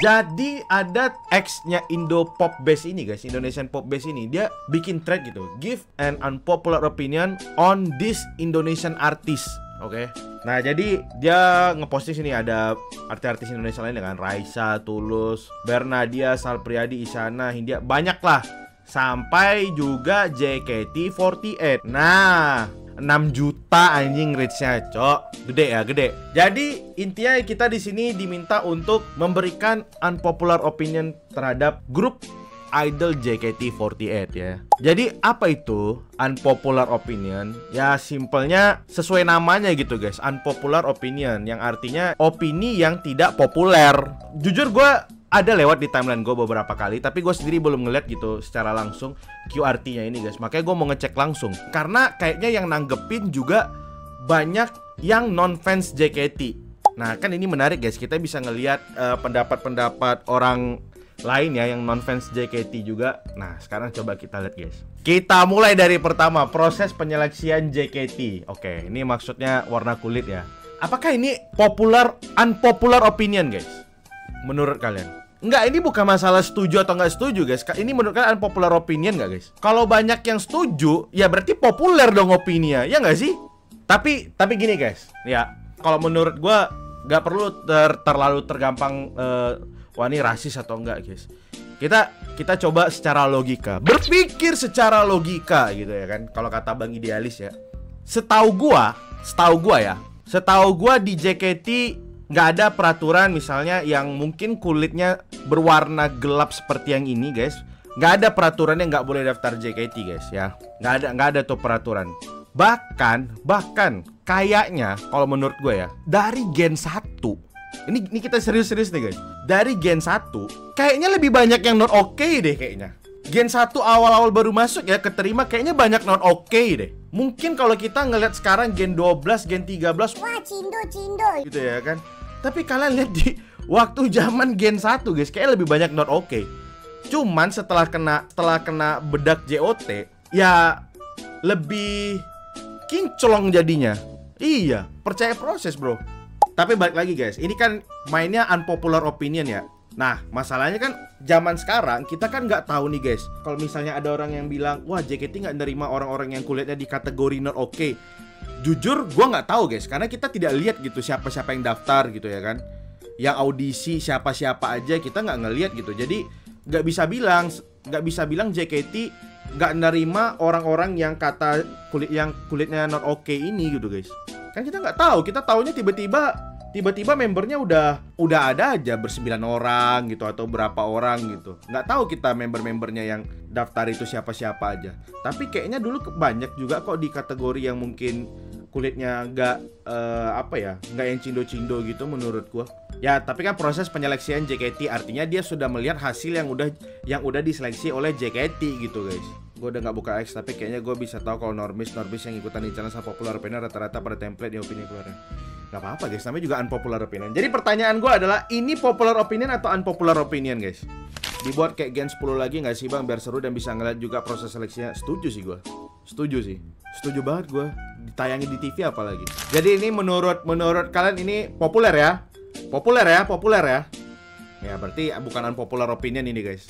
Jadi ada ex-nya Indo Pop Base ini guys, Indonesian Pop Base ini, dia bikin thread gitu, give an unpopular opinion on this Indonesian artist. Oke. Nah, jadi dia ngeposting sini ada artis-artis Indonesia lain dengan Raisa, Tulus, Bernadia, Sal Priadi, Isyana, Hindia, banyak lah. Sampai juga JKT48. Nah, 6 juta anjing reach-nya, cok. Gede ya, gede. Jadi intinya kita di sini diminta untuk memberikan unpopular opinion terhadap grup idol JKT48 ya. Jadi apa itu unpopular opinion? Ya simpelnya sesuai namanya gitu guys, unpopular opinion, yang artinya opini yang tidak populer. Jujur gue ada lewat di timeline gue beberapa kali, tapi gue sendiri belum ngeliat gitu secara langsung QRT-nya ini guys. Makanya gue mau ngecek langsung, karena kayaknya yang nanggepin juga banyak yang non-fans JKT. Nah kan ini menarik guys, kita bisa ngeliat pendapat-pendapat orang lain ya yang non-fans JKT juga. Nah sekarang coba kita lihat guys. Kita mulai dari pertama, proses penyeleksian JKT. Oke, ini maksudnya warna kulit ya. Apakah ini unpopular opinion guys? Menurut kalian? Enggak, ini bukan masalah setuju atau nggak setuju guys. Ini menurut kalian unpopular opinion nggak guys? Kalau banyak yang setuju, ya berarti populer dong opininya, ya nggak sih? Tapi gini guys, ya kalau menurut gua nggak perlu terlalu tergampang wah ini rasis atau enggak guys. Kita coba secara logika, berpikir secara logika gitu ya kan. Kalau kata Bang Idealis ya, setahu gua di JKT nggak ada peraturan misalnya yang mungkin kulitnya berwarna gelap seperti yang ini guys. Nggak ada peraturan yang nggak boleh daftar JKT guys ya. Nggak ada tuh peraturan. Bahkan kayaknya kalau menurut gue ya, dari Gen 1 ini kita serius-serius nih guys. Dari Gen 1 kayaknya lebih banyak yang not oke deh kayaknya. Gen 1 awal-awal baru masuk ya, keterima kayaknya banyak not oke deh. Mungkin kalau kita ngeliat sekarang Gen 12, Gen 13, wah cindo gitu ya kan. Tapi kalian lihat di waktu zaman Gen 1 guys, kayaknya lebih banyak not oke. Cuman setelah kena bedak JOT, ya lebih kinclong jadinya. Iya, percaya proses bro. Tapi balik lagi guys, ini kan mainnya unpopular opinion ya. Nah, masalahnya kan zaman sekarang kita kan nggak tahu nih guys. Kalau misalnya ada orang yang bilang, wah JKT nggak nerima orang-orang yang kulitnya di kategori not oke. Jujur, gue nggak tahu guys, karena kita tidak lihat gitu siapa-siapa yang daftar gitu ya kan. Yang audisi siapa-siapa aja kita nggak ngelihat gitu. Jadi nggak bisa bilang JKT nggak nerima orang-orang yang kulitnya not oke ini gitu guys. Kan kita nggak tahu, kita taunya tiba-tiba membernya udah ada aja ber9 orang gitu atau berapa orang gitu. Nggak tahu kita member-membernya yang daftar itu siapa-siapa aja. Tapi kayaknya dulu banyak juga kok di kategori yang mungkin kulitnya nggak nggak yang cindo-cindo gitu menurut gua. Ya tapi kan proses penyeleksian JKT artinya dia sudah melihat hasil yang udah diseleksi oleh JKT gitu guys. Gue udah nggak buka X, tapi kayaknya gue bisa tahu kalau normis yang ikutan di channel sama popular opinion rata-rata pada template di opini keluarnya. Gak apa-apa guys, namanya juga unpopular opinion. Jadi pertanyaan gue adalah, ini popular opinion atau unpopular opinion guys? Dibuat kayak Gen 10 lagi nggak sih bang, biar seru dan bisa ngeliat juga proses seleksinya. Setuju sih gue. Setuju banget gue. Ditayangin di TV apalagi. Jadi ini menurut kalian ini populer ya? Populer ya? Ya berarti bukan unpopular opinion ini guys.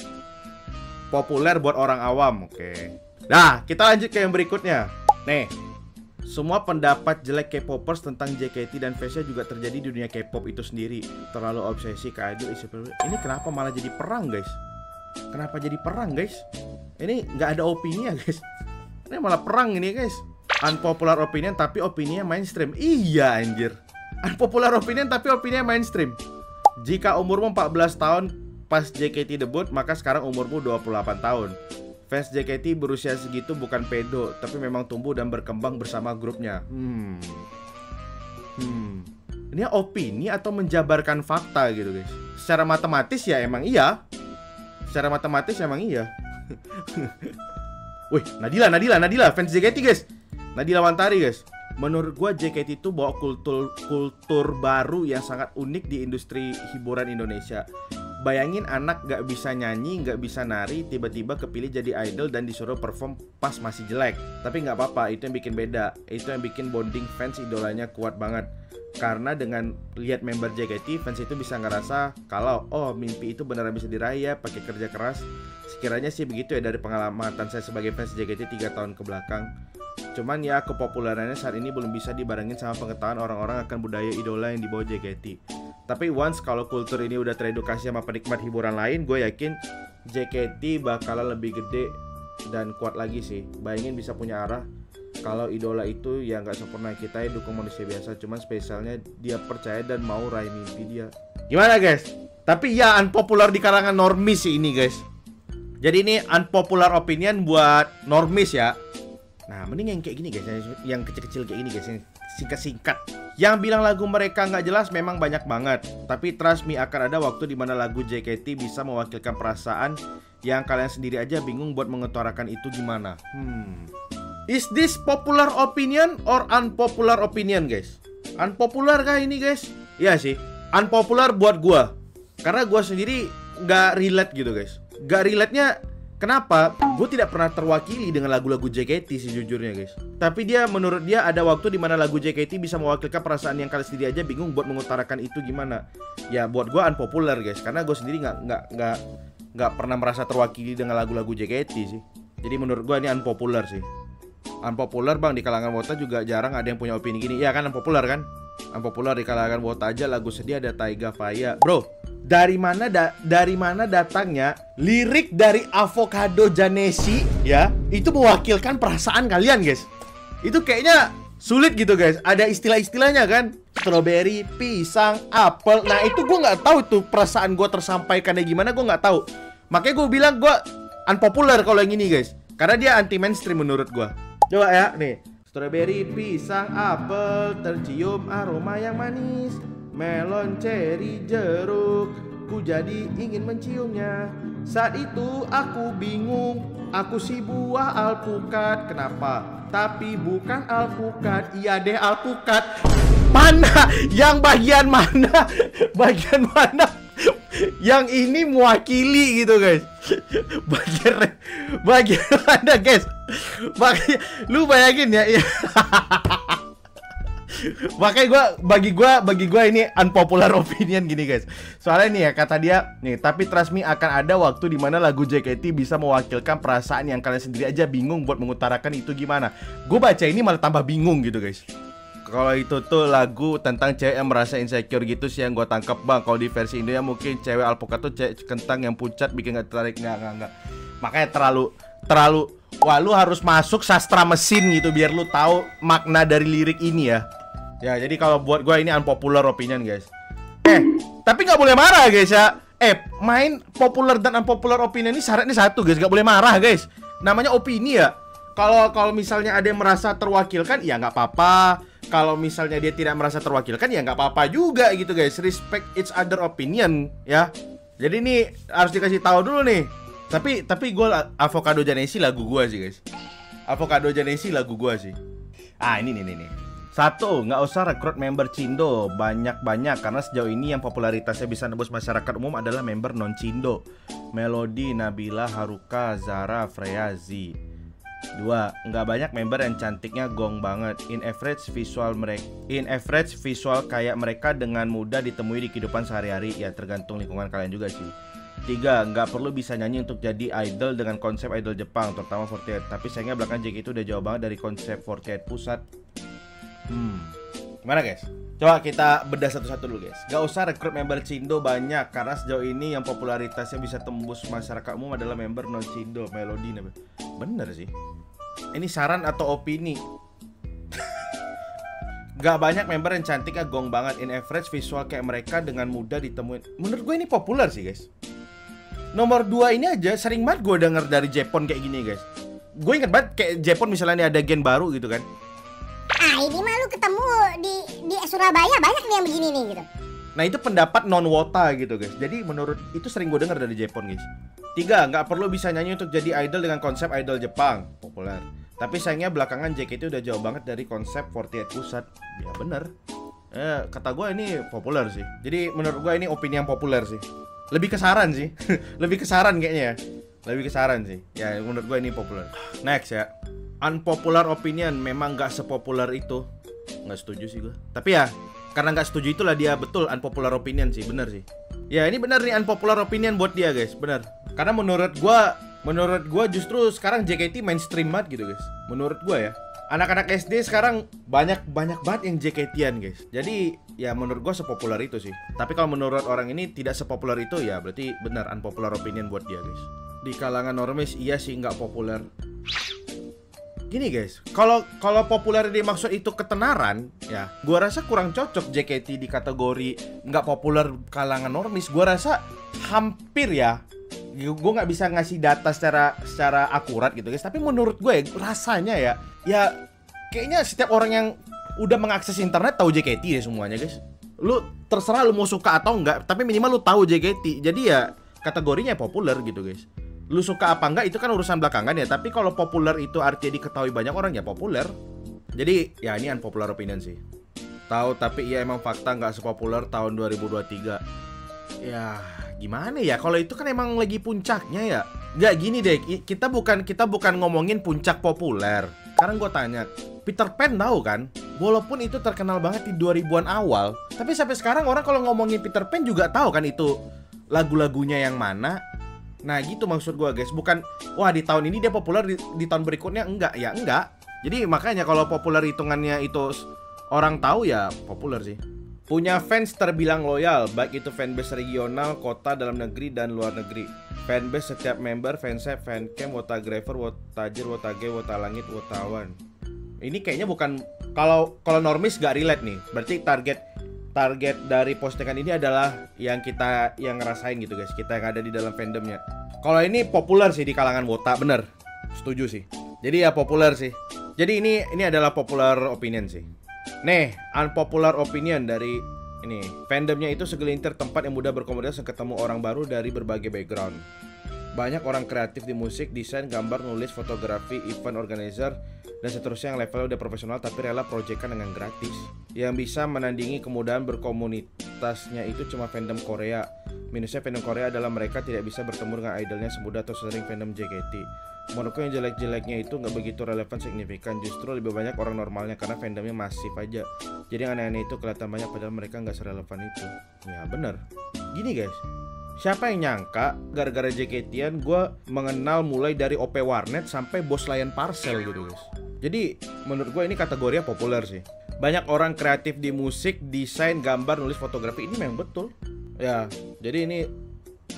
Populer buat orang awam, oke. Nah, kita lanjut ke yang berikutnya. Nih, semua pendapat jelek K-popers tentang JKT dan fansnya juga terjadi di dunia K-pop itu sendiri. Terlalu obsesi ke idol. Ini kenapa malah jadi perang, guys? Kenapa jadi perang, guys? Ini nggak ada opini ya, guys. Ini malah perang ini, guys. Unpopular opinion tapi opininya mainstream. Iya, anjir. Unpopular opinion tapi opininya mainstream. Jika umurmu 14 tahun pas JKT debut, maka sekarang umurmu 28 tahun. Fans JKT berusia segitu bukan pedo, tapi memang tumbuh dan berkembang bersama grupnya. Ini opini atau menjabarkan fakta gitu guys? Secara matematis ya emang iya. Wih, Nadila, fans JKT guys. Nadila Wantari guys. Menurut gua JKT itu bawa kultur baru yang sangat unik di industri hiburan Indonesia. Bayangin anak gak bisa nyanyi, gak bisa nari, tiba-tiba kepilih jadi idol dan disuruh perform pas masih jelek. Tapi gak apa-apa, itu yang bikin beda. Itu yang bikin bonding fans idolanya kuat banget. Karena dengan lihat member JKT, fans itu bisa ngerasa kalau oh mimpi itu beneran bisa diraih ya pakai kerja keras. Sekiranya sih begitu ya dari pengalaman saya sebagai fans JKT 3 tahun ke belakang. Cuman ya kepopulerannya saat ini belum bisa dibarengin sama pengetahuan orang-orang akan budaya idola yang dibawa JKT. Tapi once kalau kultur ini udah teredukasi sama penikmat hiburan lain, gue yakin JKT bakalan lebih gede dan kuat lagi sih. Bayangin bisa punya arah. Kalau idola itu ya nggak sempurna, kita ya dukung manusia biasa. Cuman spesialnya dia percaya dan mau raih mimpi dia. Gimana guys? Tapi ya unpopular di kalangan normis sih ini guys. Jadi ini unpopular opinion buat normis ya. Nah mending yang kayak gini guys, yang kecil-kecil kayak gini guys, yang singkat-singkat. Yang bilang lagu mereka nggak jelas memang banyak banget. Tapi trust me akan ada waktu dimana lagu JKT bisa mewakilkan perasaan yang kalian sendiri aja bingung buat mengutarakan itu gimana. Is this popular opinion or unpopular opinion guys? Unpopular kah ini guys? Iya sih, unpopular buat gua. Karena gua sendiri nggak relate gitu guys. Nggak relate-nya kenapa? Gue tidak pernah terwakili dengan lagu-lagu JKT sejujurnya guys. Tapi menurut dia ada waktu dimana lagu JKT bisa mewakilkan perasaan yang kalian sendiri aja bingung buat mengutarakan itu gimana. Ya buat gue unpopular guys, karena gue sendiri nggak pernah merasa terwakili dengan lagu-lagu JKT sih. Jadi menurut gue ini unpopular sih. Unpopular bang, di kalangan Wota juga jarang ada yang punya opini gini. Ya kan unpopular kan? Unpopular di kalangan Wota aja lagu sedih ada Taiga Faya. Bro, dari mana datangnya lirik dari Avocado Janesi ya? Itu mewakilkan perasaan kalian guys. Itu kayaknya sulit gitu guys. Ada istilah-istilahnya kan? Strawberry, pisang, apel. Nah itu gue nggak tahu tuh perasaan gue tersampaikannya gimana, gue nggak tahu. Makanya gue bilang gue unpopular kalau yang ini guys. Karena dia anti mainstream menurut gue. Coba ya, nih. Strawberry, pisang, apel, tercium aroma yang manis. Melon, cherry, jeruk, ku jadi ingin menciumnya. Saat itu aku bingung, aku si buah alpukat. Kenapa? Tapi bukan alpukat, iya deh alpukat. Mana? Yang bagian mana? Bagian mana? Yang ini mewakili gitu guys. Bagian mana guys? Lu bayangin ya. Makanya bagi gue ini unpopular opinion gini guys. Soalnya nih ya kata dia nih, tapi trust me akan ada waktu dimana lagu JKT bisa mewakilkan perasaan yang kalian sendiri aja bingung buat mengutarakan itu gimana. Gue baca ini malah tambah bingung gitu guys. Kalau itu tuh lagu tentang cewek yang merasa insecure gitu sih yang gue tangkap bang. Kalau di versi Indo ya mungkin cewek alpukat tuh cewek kentang yang pucat bikin gak tertarik. Nggak. Makanya terlalu wah lu harus masuk sastra mesin gitu biar lu tahu makna dari lirik ini ya. Ya jadi kalau buat gue ini unpopular opinion guys. Tapi nggak boleh marah guys ya. Main popular dan unpopular opinion ini syaratnya satu guys, nggak boleh marah guys. Namanya opini ya. Kalau misalnya ada yang merasa terwakilkan ya nggak apa-apa. Kalau misalnya dia tidak merasa terwakilkan ya nggak apa-apa juga gitu guys. Respect each other opinion ya. Jadi ini harus dikasih tahu dulu nih. Tapi gue Avocado Janesi lagu gue sih guys. Avocado Janesi lagu gue sih. Ini nih. Satu, nggak usah rekrut member Cindo banyak-banyak karena sejauh ini yang popularitasnya bisa nembus masyarakat umum adalah member non Cindo. Melody, Nabila, Haruka, Zara, Freya, Z. Dua, nggak banyak member yang cantiknya gong banget. In average visual kayak mereka dengan mudah ditemui di kehidupan sehari-hari. Ya tergantung lingkungan kalian juga sih. Tiga, nggak perlu bisa nyanyi untuk jadi idol dengan konsep idol Jepang, terutama 48. Tapi sayangnya belakang JKT itu udah jauh banget dari konsep 48 pusat. Gimana guys? Coba kita bedah satu-satu dulu guys. Gak usah rekrut member Cindo banyak karena sejauh ini yang popularitasnya bisa tembus masyarakat umum adalah member non Cindo. Melody. Bener sih. Ini saran atau opini? Gak banyak member yang cantiknya gong banget. In average visual kayak mereka dengan mudah ditemuin. Menurut gue ini populer sih guys. Nomor 2 ini aja sering banget gue denger dari Jepon kayak gini guys. Gue inget banget kayak Jepon misalnya ada gen baru gitu kan. Ini mah lu ketemu di Surabaya banyak nih yang begini nih gitu. Nah itu pendapat non Wota gitu guys. Jadi menurut itu sering gue denger dari Jepon guys. 3, nggak perlu bisa nyanyi untuk jadi idol dengan konsep idol Jepang. Populer. Tapi sayangnya belakangan JKT udah jauh banget dari konsep 48 pusat. Ya bener. Kata gue ini populer sih. Jadi menurut gue ini opini yang populer sih. Lebih kesaran sih. Lebih kesaran kayaknya ya. Lebih kesaran sih. Ya menurut gue ini populer. Next ya. Unpopular opinion memang gak sepopuler itu. Gak setuju sih gue. Tapi ya karena gak setuju itulah dia betul unpopular opinion sih. Bener sih. Ya ini bener nih unpopular opinion buat dia guys. Bener. Karena menurut gue justru sekarang JKT mainstream banget gitu guys. Menurut gue ya. Anak-anak SD sekarang banyak banget yang JKT-an guys. Jadi ya menurut gue sepopuler itu sih. Tapi kalau menurut orang ini tidak sepopuler itu ya berarti benar unpopular opinion buat dia guys. Di kalangan normis iya sih nggak populer. Gini guys, kalau populer dimaksud itu ketenaran, ya, gua rasa kurang cocok JKT di kategori nggak populer kalangan normis. Gua rasa hampir ya. Gue nggak bisa ngasih data secara akurat gitu guys. Tapi menurut gue rasanya ya kayaknya setiap orang yang udah mengakses internet tahu JKT ya semuanya guys. Lu terserah lu mau suka atau enggak, tapi minimal lu tahu JKT. Jadi ya kategorinya populer gitu guys. Lu suka apa enggak itu kan urusan belakangan ya. Tapi kalau populer itu artinya diketahui banyak orang ya populer. Jadi ya ini unpopular opinion sih. Tahu tapi ya emang fakta nggak sepopuler tahun 2023. Ya gimana ya, kalau itu kan emang lagi puncaknya ya. Nggak gini deh, kita bukan ngomongin puncak populer. Sekarang gue tanya, Peter Pan tahu kan? Walaupun itu terkenal banget di 2000-an awal, tapi sampai sekarang orang kalau ngomongin Peter Pan juga tahu kan itu lagu-lagunya yang mana. Nah gitu maksud gue guys, bukan wah di tahun ini dia populer, di tahun berikutnya enggak. Ya enggak. Jadi makanya kalau populer hitungannya itu orang tahu ya populer sih. Punya fans terbilang loyal, baik itu fanbase regional, kota, dalam negeri, dan luar negeri. Fanbase setiap member, fansep, fancam, wotagrafer, wotajir, wotage, wotalangit, wotawan. Ini kayaknya bukan, kalau normis gak relate nih. Berarti target dari postingan ini adalah yang ngerasain gitu guys, kita yang ada di dalam fandomnya. Kalau ini populer sih di kalangan wota, bener, setuju sih. Jadi ya populer sih. Jadi ini adalah popular opinion sih. Nih, unpopular opinion dari ini. Fandomnya itu segelintir tempat yang mudah berkomunikasi dan ketemu orang baru dari berbagai background. Banyak orang kreatif di musik, desain, gambar, nulis, fotografi, event organizer, dan seterusnya yang levelnya udah profesional tapi rela proyekkan dengan gratis. Yang bisa menandingi kemudahan berkomunitasnya itu cuma fandom Korea. Minusnya fandom Korea adalah mereka tidak bisa bertemu dengan idolnya semudah atau sering fandom JKT. Menurutku yang jelek-jeleknya itu nggak begitu relevan signifikan. Justru lebih banyak orang normalnya karena fandomnya masif aja. Jadi yang aneh-aneh itu kelihatan banyak padahal mereka nggak serelevan itu. Ya bener. Gini guys, siapa yang nyangka gara-gara JKT-an gue mengenal mulai dari OP Warnet sampai bos Lion Parcel gitu guys. Jadi menurut gue ini kategorinya populer sih. Banyak orang kreatif di musik, desain, gambar, nulis, fotografi. Ini memang betul. Ya, jadi ini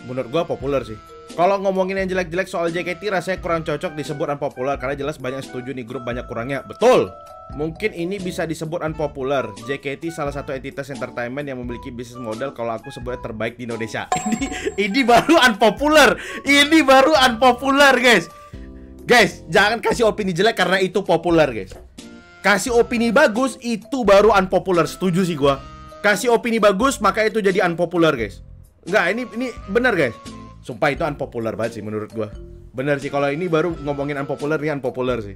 menurut gue populer sih. Kalau ngomongin yang jelek-jelek soal JKT rasanya kurang cocok disebut unpopular karena jelas banyak yang setuju nih grup banyak kurangnya. Betul. Mungkin ini bisa disebut unpopular. JKT salah satu entitas entertainment yang memiliki bisnis model kalau aku sebutnya terbaik di Indonesia. Ini baru unpopular. Ini baru unpopular, guys. Guys, jangan kasih opini jelek karena itu populer, guys. Kasih opini bagus itu baru unpopular. Setuju sih gua. Kasih opini bagus maka itu jadi unpopular, guys. Enggak, ini benar, guys. Sumpah itu unpopular banget sih menurut gua. Bener sih, kalau ini baru ngomongin unpopular, ini unpopular sih.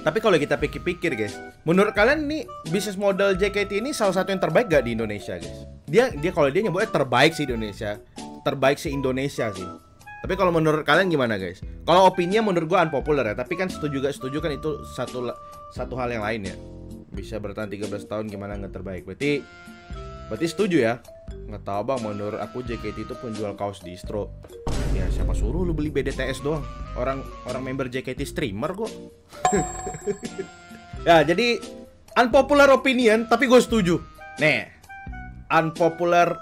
Tapi kalau kita pikir-pikir guys, menurut kalian nih bisnis model JKT ini salah satu yang terbaik gak di Indonesia guys? Dia kalau dia nyebutnya terbaik sih di Indonesia, terbaik sih Indonesia sih. Tapi kalau menurut kalian gimana guys? Kalau opininya menurut gua unpopular ya, tapi kan setuju kan itu satu hal yang lain ya. Bisa bertahan 13 tahun gimana nggak terbaik? Berarti setuju ya? Nggak tahu bang, menurut aku JKT itu penjual kaos distro. Ya siapa suruh lu beli BDTS doang? Orang member JKT streamer kok. Ya jadi unpopular opinion tapi gue setuju. Nih, unpopular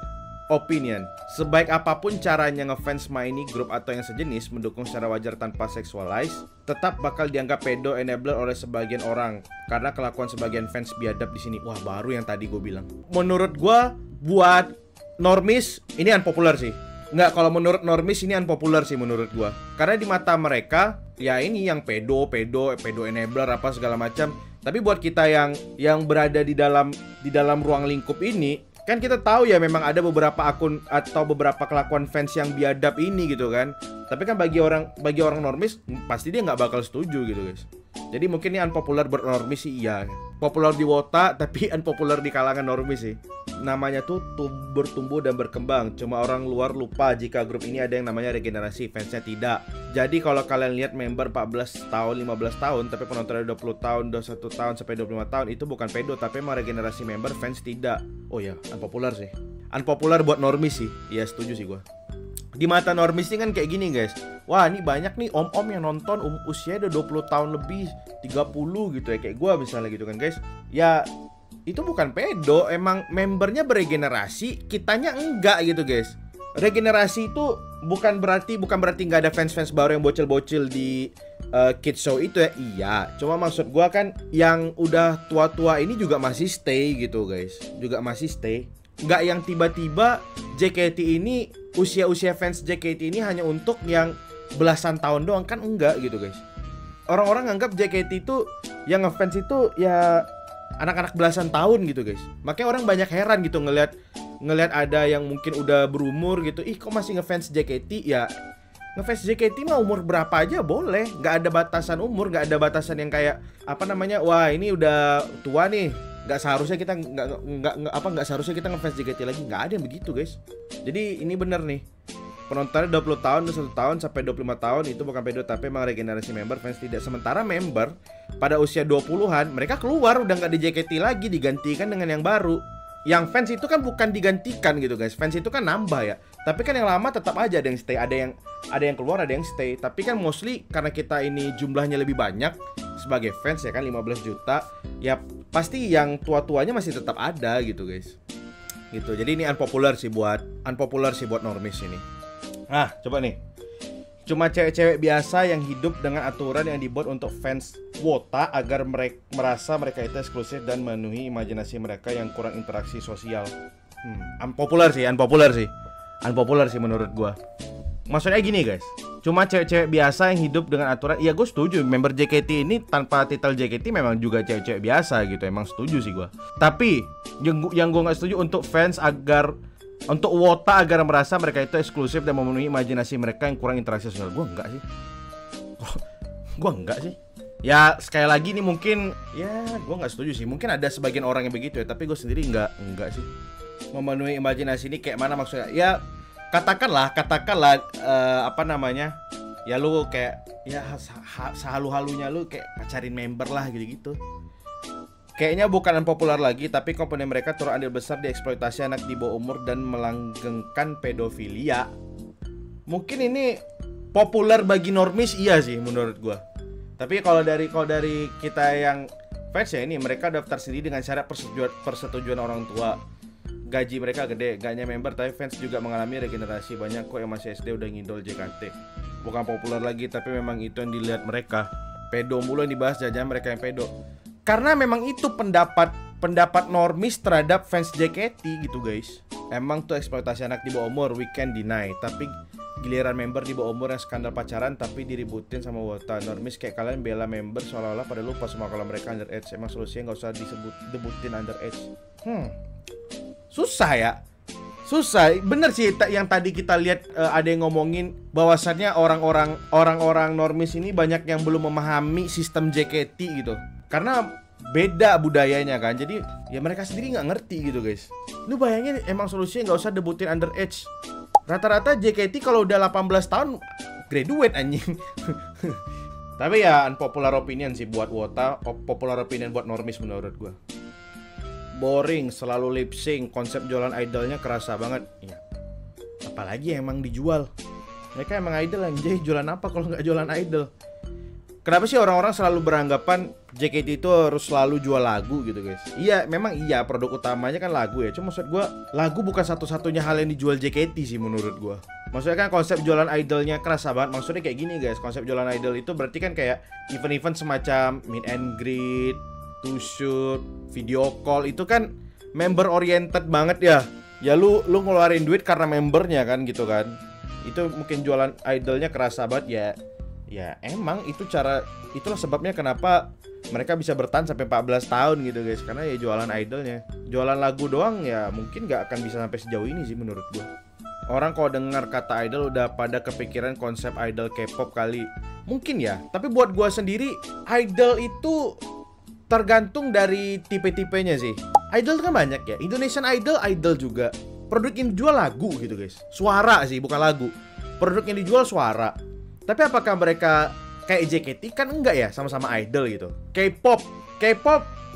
opinion. Sebaik apapun caranya ngefans maini grup atau yang sejenis mendukung secara wajar tanpa seksualize, tetap bakal dianggap pedo enabler oleh sebagian orang karena kelakuan sebagian fans biadab di sini. Wah, baru yang tadi gue bilang. Menurut gue buat normis ini unpopular sih. Nggak, kalau menurut normis ini unpopular sih menurut gua. Karena di mata mereka ya ini yang pedo enabler apa segala macam. Tapi buat kita yang berada di dalam ruang lingkup ini, kan kita tahu ya memang ada beberapa akun atau beberapa kelakuan fans yang biadab ini gitu kan. Tapi kan bagi orang normis pasti dia nggak bakal setuju gitu guys. Jadi mungkin ini unpopular buat normis sih, iya. Populer di Wota tapi unpopular di kalangan normis sih. Namanya tuh bertumbuh dan berkembang. Cuma orang luar lupa jika grup ini ada yang namanya regenerasi, fansnya tidak. Jadi kalau kalian lihat member 14 tahun, 15 tahun tapi penontonnya 20 tahun, 21 tahun sampai 25 tahun, itu bukan pedo tapi emang regenerasi member, fans tidak. Oh ya, unpopular sih. Unpopular buat normis sih. Iya, setuju sih gua. Di mata normis ini kan kayak gini guys. Wah, ini banyak nih om-om yang nonton usia udah 20 tahun lebih, 30 gitu ya, kayak gua misalnya gitu kan guys. Ya itu bukan pedo, emang membernya beregenerasi, kitanya enggak gitu guys. Regenerasi itu bukan berarti nggak ada fans-fans baru yang bocil-bocil di kids show itu ya. Iya, cuma maksud gua kan yang udah tua-tua ini juga masih stay gitu guys. Juga masih stay. Nggak yang tiba-tiba JKT ini, usia-usia fans JKT ini hanya untuk yang belasan tahun doang, kan enggak gitu guys. Orang-orang nganggap JKT itu yang ngefans itu ya anak-anak belasan tahun gitu guys. Makanya orang banyak heran gitu ngelihat ada yang mungkin udah berumur gitu. Ih, kok masih ngefans JKT? Ya ngefans JKT mah umur berapa aja boleh, nggak ada batasan umur, nggak ada batasan yang kayak apa namanya, wah ini udah tua nih, nggak seharusnya kita nggak seharusnya kita ngefans JKT lagi. Nggak ada yang begitu guys. Jadi ini bener nih, penontonnya 20 tahun, 1 tahun sampai 25 tahun itu bukan pedo tapi emang regenerasi member, fans tidak. Sementara member pada usia 20-an mereka keluar, udah nggak di JKT lagi, digantikan dengan yang baru. Yang fans itu kan bukan digantikan gitu guys, fans itu kan nambah ya. Tapi kan yang lama tetap aja ada yang stay, ada yang keluar, ada yang stay. Tapi kan mostly karena kita ini jumlahnya lebih banyak sebagai fans ya kan, 15 juta, ya pasti yang tua-tuanya masih tetap ada gitu guys. Gitu. Jadi ini unpopular sih buat normis ini. Nah, coba nih. Cuma cewek-cewek biasa yang hidup dengan aturan yang dibuat untuk fans Wota agar merasa mereka itu eksklusif dan memenuhi imajinasi mereka yang kurang interaksi sosial. Unpopular sih menurut gua. Maksudnya gini guys, cuma cewek-cewek biasa yang hidup dengan aturan. Ya gue setuju, member JKT ini tanpa titel JKT memang juga cewek-cewek biasa gitu. Emang setuju sih gua. Tapi yang gue nggak setuju untuk fans untuk Wota agar merasa mereka itu eksklusif dan memenuhi imajinasi mereka yang kurang interaksi sosial. Gue enggak sih. Ya sekali lagi nih mungkin, ya gue nggak setuju sih. Mungkin ada sebagian orang yang begitu ya, tapi gue sendiri enggak sih. Memenuhi imajinasi ini kayak mana maksudnya? Ya katakanlah apa namanya? Ya lu kayak ya sehalu-halunya lu kayak pacarin member lah gitu-gitu. Kayaknya bukan unpopular lagi, tapi komponen mereka turut andil besar di eksploitasi anak di bawah umur dan melanggengkan pedofilia. Mungkin ini populer bagi normis, iya sih menurut gua. Tapi kalau dari kita yang fans ya, ini mereka daftar sendiri dengan syarat persetujuan orang tua. Gaji mereka gede, gak hanya member tapi fans juga mengalami regenerasi. Banyak kok yang masih SD udah ngidol JKT. Bukan populer lagi, tapi memang itu yang dilihat mereka. Pedo mulu yang dibahas, jajan mereka yang pedo. Karena memang itu pendapat normis terhadap fans JKT gitu guys. Emang tuh eksploitasi anak di bawah umur, we can deny. Tapi giliran member di bawah umur yang skandal pacaran tapi diributin sama Wota. Normis kayak kalian bela member seolah-olah pada lupa semua kalau mereka underage. Emang solusinya gak usah debutin underage. Susah ya. Susah, bener sih yang tadi kita lihat ada yang ngomongin bahwasannya orang-orang normis ini banyak yang belum memahami sistem JKT gitu. Karena beda budayanya kan, jadi ya mereka sendiri nggak ngerti gitu guys. Lu bayangin emang solusinya nggak usah debutin underage. Rata-rata JKT kalau udah 18 tahun graduate anjing. Tapi ya unpopular opinion sih buat Wota, popular opinion buat normis menurut gua. Boring, selalu lip sync, konsep jualan idolnya kerasa banget. Ya, apalagi emang dijual. Mereka emang idol anjay, jualan apa kalau nggak jualan idol? Kenapa sih orang-orang selalu beranggapan JKT itu harus selalu jual lagu gitu guys? Iya, memang iya produk utamanya kan lagu ya. Cuma maksud gue, lagu bukan satu-satunya hal yang dijual JKT sih menurut gue. Maksudnya kan konsep jualan idolnya kerasa banget. Maksudnya kayak gini guys, konsep jualan idol itu berarti kan kayak event-event semacam meet and greet, to shoot, video call. Itu kan member oriented banget ya. Ya lu ngeluarin duit karena membernya kan gitu kan. Itu mungkin jualan idolnya kerasa banget ya. Ya emang itulah sebabnya kenapa mereka bisa bertahan sampai 14 tahun gitu guys. Karena ya jualan idolnya. Jualan lagu doang ya mungkin gak akan bisa sampai sejauh ini sih menurut gue. Orang kalau dengar kata idol udah pada kepikiran konsep idol K-pop kali. Mungkin ya, tapi buat gua sendiri idol itu tergantung dari tipe-tipenya sih. Idol kan banyak ya. Indonesian Idol, idol juga. Produk yang dijual lagu gitu guys. Suara sih, bukan lagu. Produk yang dijual suara. Tapi apakah mereka kayak JKT? Kan enggak ya, sama-sama idol gitu. K-pop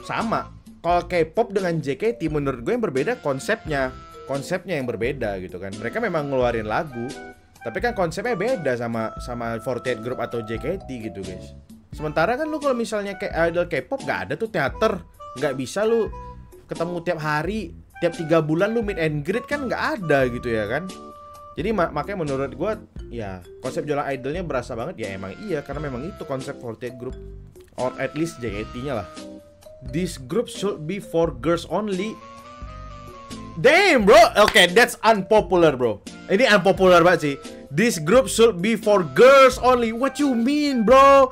sama. Kalau K-pop dengan JKT menurut gue yang berbeda konsepnya yang berbeda gitu kan. Mereka memang ngeluarin lagu, tapi kan konsepnya beda sama 48 Group atau JKT gitu guys. Sementara kan lu kalau misalnya kayak idol K-pop nggak ada tuh teater, nggak bisa lu ketemu tiap hari, tiap 3 bulan lu meet and greet kan nggak ada gitu ya kan. Jadi makanya menurut gue ya konsep jualan idolnya berasa banget ya emang iya karena memang itu konsep 48 Group or at least JKT-nya lah. This group should be for girls only. Damn bro, okay, that's unpopular bro. Ini unpopular banget sih. This group should be for girls only. What you mean bro?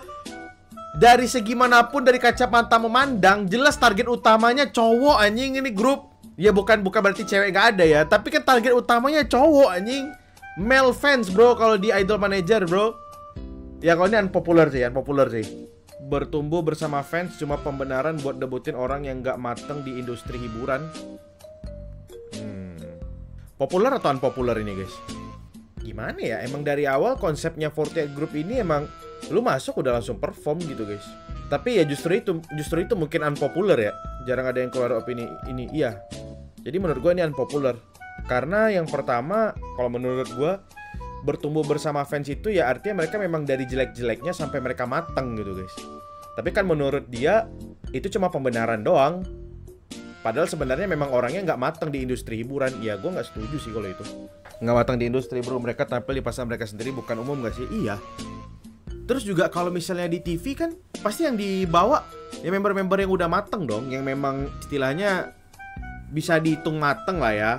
Dari segi manapun, dari kacamata memandang, jelas target utamanya cowok anjing ini grup. Ya bukan berarti cewek gak ada ya, tapi kan target utamanya cowok anjing. Male fans bro kalau di Idol Manager bro. Ya kalau ini unpopular sih. Bertumbuh bersama fans cuma pembenaran buat debutin orang yang gak mateng di industri hiburan. Populer atau unpopular ini guys? Gimana ya? Emang dari awal konsepnya 48 Group ini emang lu masuk udah langsung perform gitu guys. Tapi ya justru itu mungkin unpopular ya. Jarang ada yang keluar opini ini. Iya. Jadi menurut gue ini unpopular. Karena yang pertama kalau menurut gue bertumbuh bersama fans itu ya artinya mereka memang dari jelek-jeleknya sampai mereka mateng gitu guys. Tapi kan menurut dia itu cuma pembenaran doang. Padahal sebenarnya memang orangnya nggak matang di industri hiburan. Ya gue nggak setuju sih kalau itu. Nggak matang di industri bro. Mereka tampil di pasar mereka sendiri bukan umum nggak sih? Iya. Terus juga kalau misalnya di TV kan pasti yang dibawa ya member-member yang udah mateng dong. Yang memang istilahnya bisa dihitung mateng lah ya.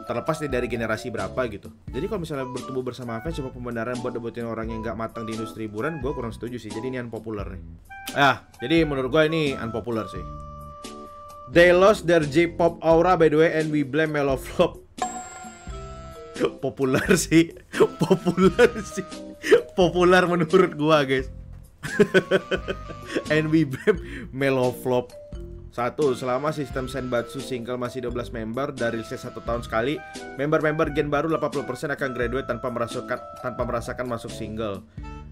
Terlepas dari generasi berapa gitu. Jadi kalau misalnya bertumbuh bersama fans cuma pembenaran buat debutin orang yang nggak matang di industri hiburan, gue kurang setuju sih. Jadi ini unpopular nih. Jadi menurut gue ini unpopular sih. They lost their J-pop aura by the way and we blame Meloflop. Populer sih. Populer menurut gua guys. And we blame Meloflop. 1. Selama sistem Senbatsu single masih 12 member dari rilis 1 tahun sekali, member-member gen baru 80% akan graduate tanpa merasakan masuk single.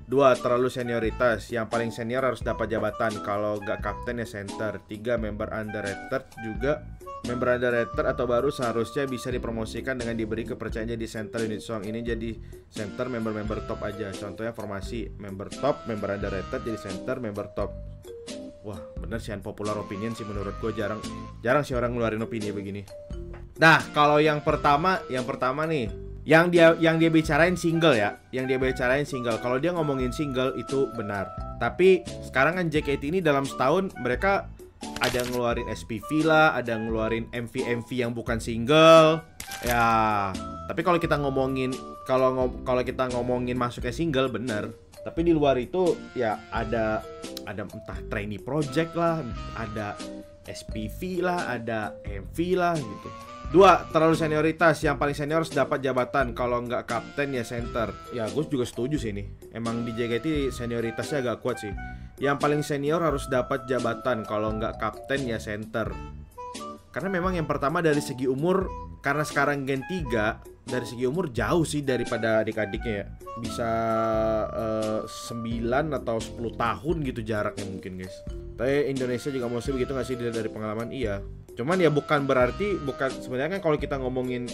2. Terlalu senioritas. Yang paling senior harus dapat jabatan. Kalau gak kapten ya center. 3. Member underrated juga. Member underrated atau baru seharusnya bisa dipromosikan dengan diberi kepercayaan jadi center unit song. Ini jadi center member-member top aja. Contohnya formasi member top, member underrated jadi center, member top. Wah bener sih unpopular opinion sih menurut gue. Jarang sih orang ngeluarin opini begini. Nah kalau yang pertama nih Yang dia bicarain single ya. Kalau dia ngomongin single itu benar. Tapi sekarang kan JKT ini dalam setahun mereka ada ngeluarin SPV lah, ada ngeluarin MV yang bukan single. Ya, tapi kalau kita ngomongin kita ngomongin masuknya single benar. Tapi di luar itu ya ada entah trainee project lah, ada SPV lah, ada MV lah gitu. 2. Terlalu senioritas. Yang paling senior harus dapat jabatan. Kalau nggak kapten ya center. Ya gue juga setuju sih ini. Emang di JKT senioritasnya agak kuat sih. Yang paling senior harus dapat jabatan. Kalau nggak kapten ya center. Karena memang yang pertama dari segi umur, karena sekarang gen 3, dari segi umur jauh sih daripada adik-adiknya ya. Bisa 9 atau 10 tahun gitu jaraknya mungkin guys. Tapi Indonesia juga mesti begitu nggak sih dari pengalaman? Iya. Cuman ya bukan sebenarnya kan kalau kita ngomongin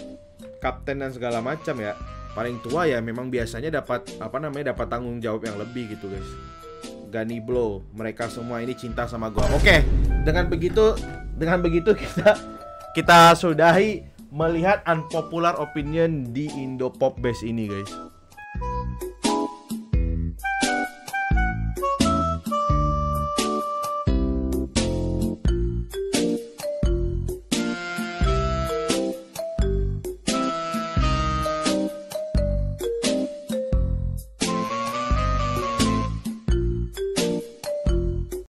kapten dan segala macam ya, paling tua ya memang biasanya dapat dapat tanggung jawab yang lebih gitu guys. Gani Blow, mereka semua ini cinta sama gua. Oke, dengan begitu kita sudahi melihat unpopular opinion di Indo Pop Base ini guys.